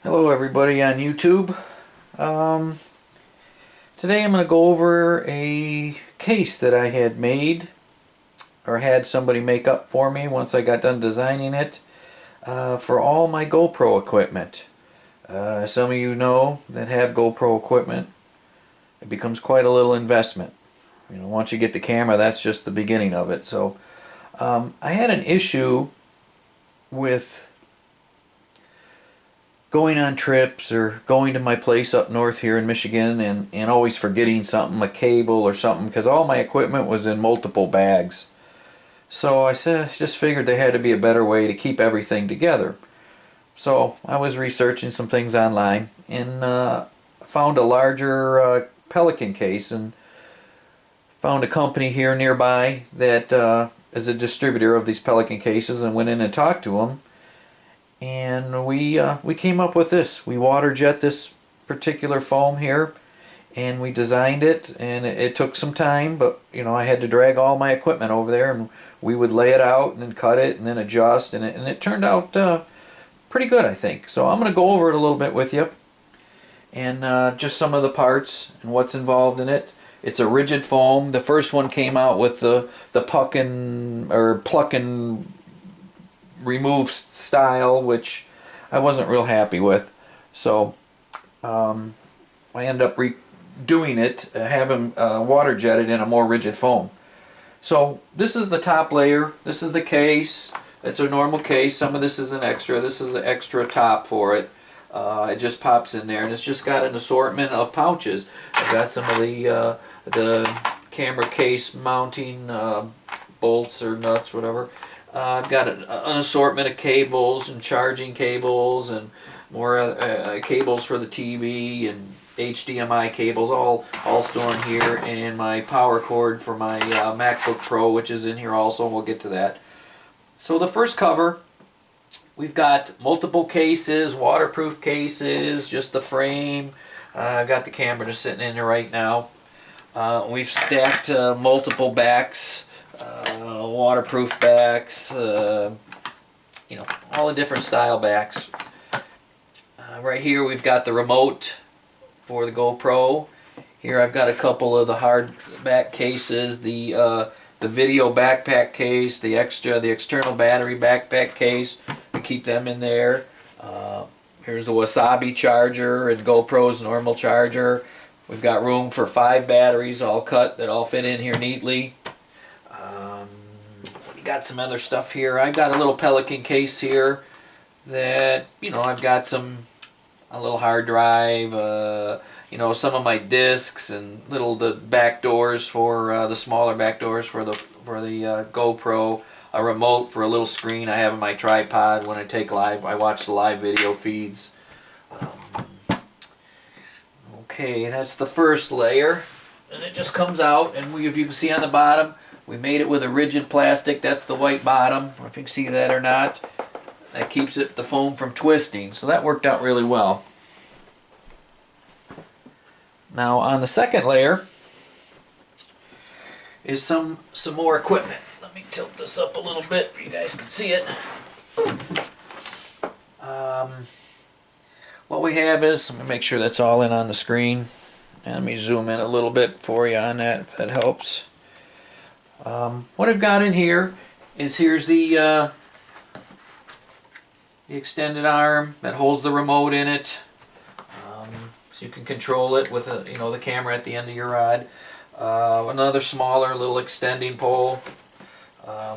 Hello everybody on YouTube. Um, Today I'm going to go over a case that I had made or had somebody make up for me once I got done designing it for all my GoPro equipment. Some of you know that have GoPro equipment, it becomes quite a little investment. Once you get the camera, that's just the beginning of it. So I had an issue with going on trips or going to my place up north here in Michigan and always forgetting something, a cable or something, because all my equipment was in multiple bags. So I just figured there had to be a better way to keep everything together. So I was researching some things online and found a larger Pelican case and found a company here nearby that is a distributor of these Pelican cases, and went in and talked to them. And we came up with this. We water jet this particular foam here, and we designed it. And it took some time, but I had to drag all my equipment over there, and we would lay it out and then cut it and then adjust, and it turned out pretty good, I think. So I'm going to go over it a little bit with you, and just some of the parts and what's involved in it. It's a rigid foam. The first one came out with the plucking remove style, which I wasn't real happy with. So I ended up redoing it, having water jetted in a more rigid foam. So this is the top layer. This is the case. It's a normal case. Some of this is an extra. This is the extra top for it. It just pops in there, and it's just got an assortment of pouches. I've got some of the camera case mounting bolts or nuts, whatever. I've got an assortment of cables and charging cables and more cables for the TV and HDMI cables, all stored here, and my power cord for my MacBook Pro, which is in here also, and we'll get to that. So the first cover, we've got multiple cases, waterproof cases, just the frame. I've got the camera just sitting in there right now. We've stacked multiple backs. Waterproof backs, all the different style backs. Right here we've got the remote for the GoPro. Here I've got a couple of the hard back cases, the video backpack case, the external battery backpack case. We keep them in there. Here's the Wasabi charger and GoPro's normal charger. We've got room for 5 batteries all cut that all fit in here neatly. Got some other stuff here. I've got a little Pelican case here that, I've got a little hard drive, some of my discs and the back doors for the smaller back doors for the GoPro, a remote for a little screen I have in my tripod when I watch the live video feeds. Okay, that's the first layer, and it just comes out, and if you can see on the bottom, we made it with a rigid plastic. That's the white bottom. I don't know if you can see that or not. That keeps the foam from twisting. So that worked out really well. Now on the second layer is some more equipment. Let me tilt this up a little bit so you guys can see it. What we have is, let me make sure that's all in on the screen. And let me zoom in a little bit for you on that, if that helps. What I've got in here is here's the extended arm that holds the remote in it, so you can control it with the camera at the end of your rod. Another smaller little extending pole.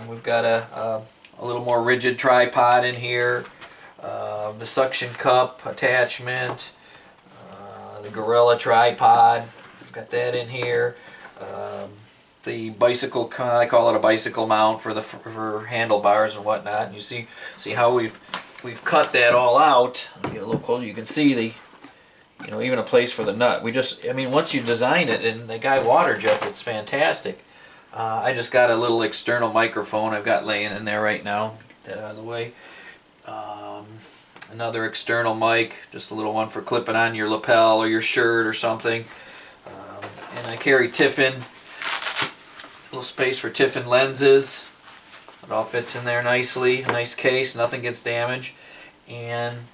We've got a little more rigid tripod in here. The suction cup attachment. The Gorilla tripod. We've got that in here. The bicycle, I call it a bicycle mount for handlebars and whatnot. And you see how we've cut that all out. I'll get a little closer. You can see even a place for the nut. Once you design it and the guy water jets, it's fantastic. I just got a little external microphone I've got laying in there right now. Get that out of the way. Another external mic, just a little one for clipping on your lapel or your shirt or something. And I carry Tiffin. Little space for Tiffin lenses. It all fits in there nicely. A nice case, nothing gets damaged. And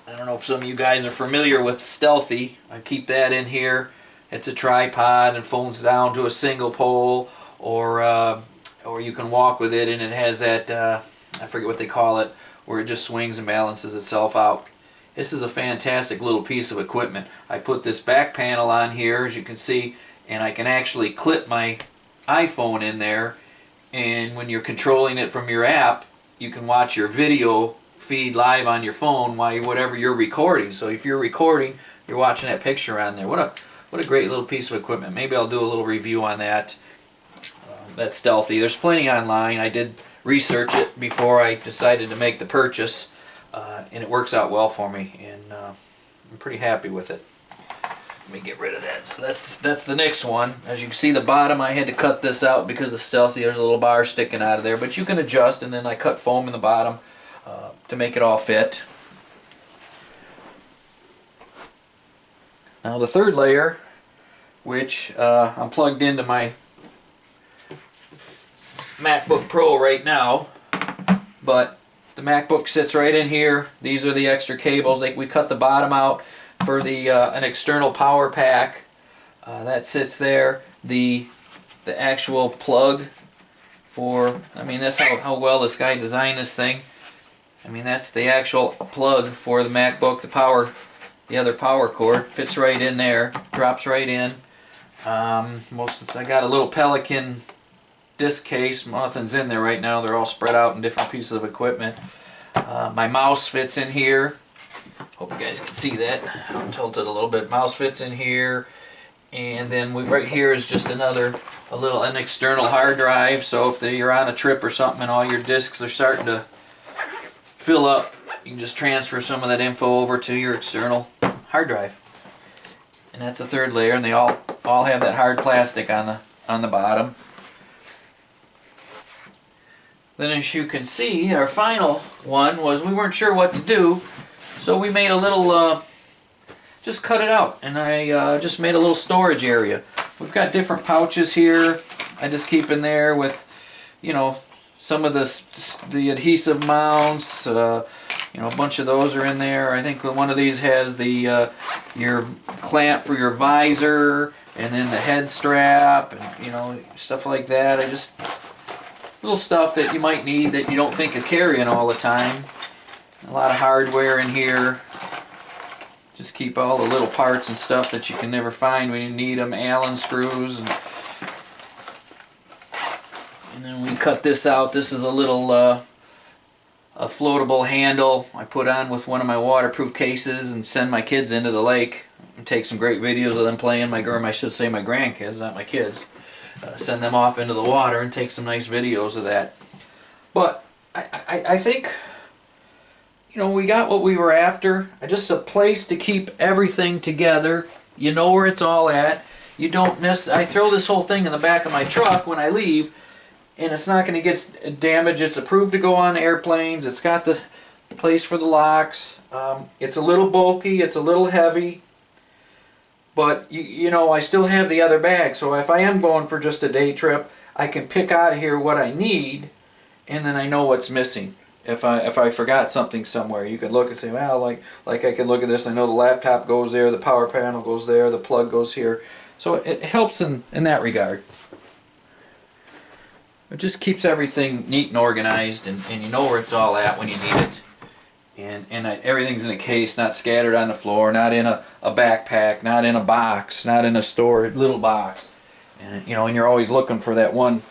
I don't know if some of you guys are familiar with Stealthy. I keep that in here. It's a tripod and phones down to a single pole, or you can walk with it, and it has that, I forget what they call it, where it just swings and balances itself out. This is a fantastic little piece of equipment. I put this back panel on here, as you can see, and I can actually clip my iPhone in there, and when you're controlling it from your app, you can watch your video feed live on your phone while whatever you're recording. So if you're recording, you're watching that picture on there. What a great little piece of equipment. Maybe I'll do a little review on that. That's Stealthy. There's plenty online. I did research it before I decided to make the purchase, and it works out well for me, and I'm pretty happy with it. Let me get rid of that. So that's the next one. As you can see, the bottom, I had to cut this out because of Stealthy. There's a little bar sticking out of there, but you can adjust, and then I cut foam in the bottom to make it all fit. Now the third layer, which I'm plugged into my MacBook Pro right now, but the MacBook sits right in here. These are the extra cables. We cut the bottom out for the an external power pack. That sits there. The actual plug for, I mean, that's how well this guy designed this thing. I mean, that's the actual plug for the MacBook. The other power cord fits right in there, drops right in. I got a little Pelican disc case. Nothing's in there right now. They're all spread out in different pieces of equipment. My mouse fits in here. Hope you guys can see that. I'll tilt it a little bit. Mouse fits in here, and then right here is just an external hard drive. So if you're on a trip or something and all your discs are starting to fill up, you can just transfer some of that info over to your external hard drive. And that's the third layer, and they all have that hard plastic on the bottom. Then, as you can see, our final one was we weren't sure what to do, so we made a little, just cut it out, and I just made a little storage area. We've got different pouches here. I just keep in there with, you know, some of the adhesive mounts. A bunch of those are in there. I think one of these has the your clamp for your visor, and then the head strap, and stuff like that. Little stuff that you might need that you don't think of carrying all the time. A lot of hardware in here. Just keep all the little parts and stuff that you can never find when you need them. Allen screws. And then we cut this out. This is a little a floatable handle I put on with one of my waterproof cases and send my kids into the lake and take some great videos of them playing. I should say my grandkids, not my kids. Send them off into the water and take some nice videos of that. But I think, we got what we were after. Just a place to keep everything together. You know where it's all at. You don't I throw this whole thing in the back of my truck when I leave, and it's not going to get damaged. It's approved to go on airplanes. It's got the place for the locks. It's a little bulky. It's a little heavy. But, I still have the other bag, so if I am going for just a day trip, I can pick out of here what I need, and then I know what's missing. If I forgot something somewhere, you could look and say, well, like I can look at this, I know the laptop goes there, the power panel goes there, the plug goes here. So it helps in that regard. It just keeps everything neat and organized, and you know where it's all at when you need it. And everything's in a case, not scattered on the floor, not in a backpack, not in a box, not in a storage little box. And and you're always looking for that one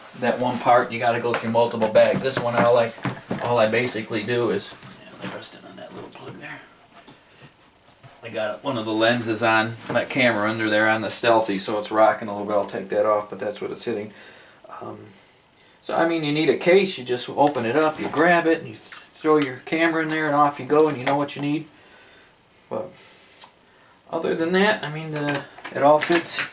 part. You got to go through multiple bags. This one, all I basically do is resting on that little plug there. I got one of the lenses on my camera under there on the Stealthy, so it's rocking a little bit. I'll take that off, but that's what it's hitting. So I mean, you need a case. You just open it up, you grab it, and you throw your camera in there, and off you go, and you know what you need. But other than that, I mean, it all fits.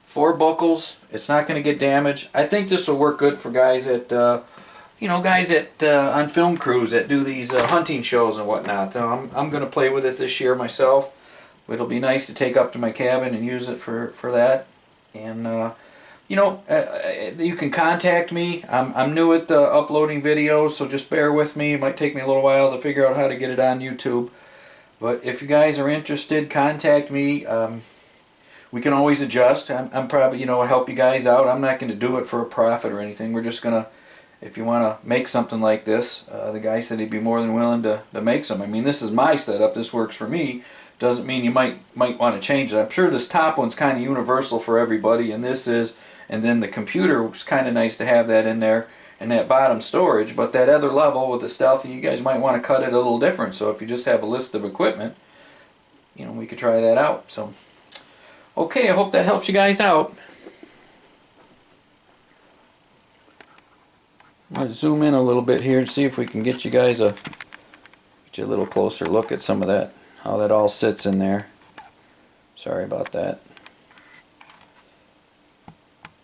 4 buckles. It's not going to get damaged. I think this will work good for guys at, on film crews that do these hunting shows and whatnot. I'm going to play with it this year myself. It'll be nice to take up to my cabin and use it for that. And you can contact me. I'm new at uploading videos, so just bear with me. It might take me a little while to figure out how to get it on YouTube. But if you guys are interested, contact me. We can always adjust. I'm probably, help you guys out. I'm not going to do it for a profit or anything. We're just going to, if you want to make something like this, the guy said he'd be more than willing to make some. I mean, this is my setup. This works for me. Doesn't mean you might want to change it. I'm sure this top one's kind of universal for everybody, and this is, and then the computer was kind of nice to have that in there, and that bottom storage. But that other level with the Stealthy, you guys might want to cut it a little different. So if you just have a list of equipment, we could try that out. So, okay, I hope that helps you guys out. I'm going to zoom in a little bit here and see if we can get you guys get you a little closer look at some of that, how that all sits in there. Sorry about that.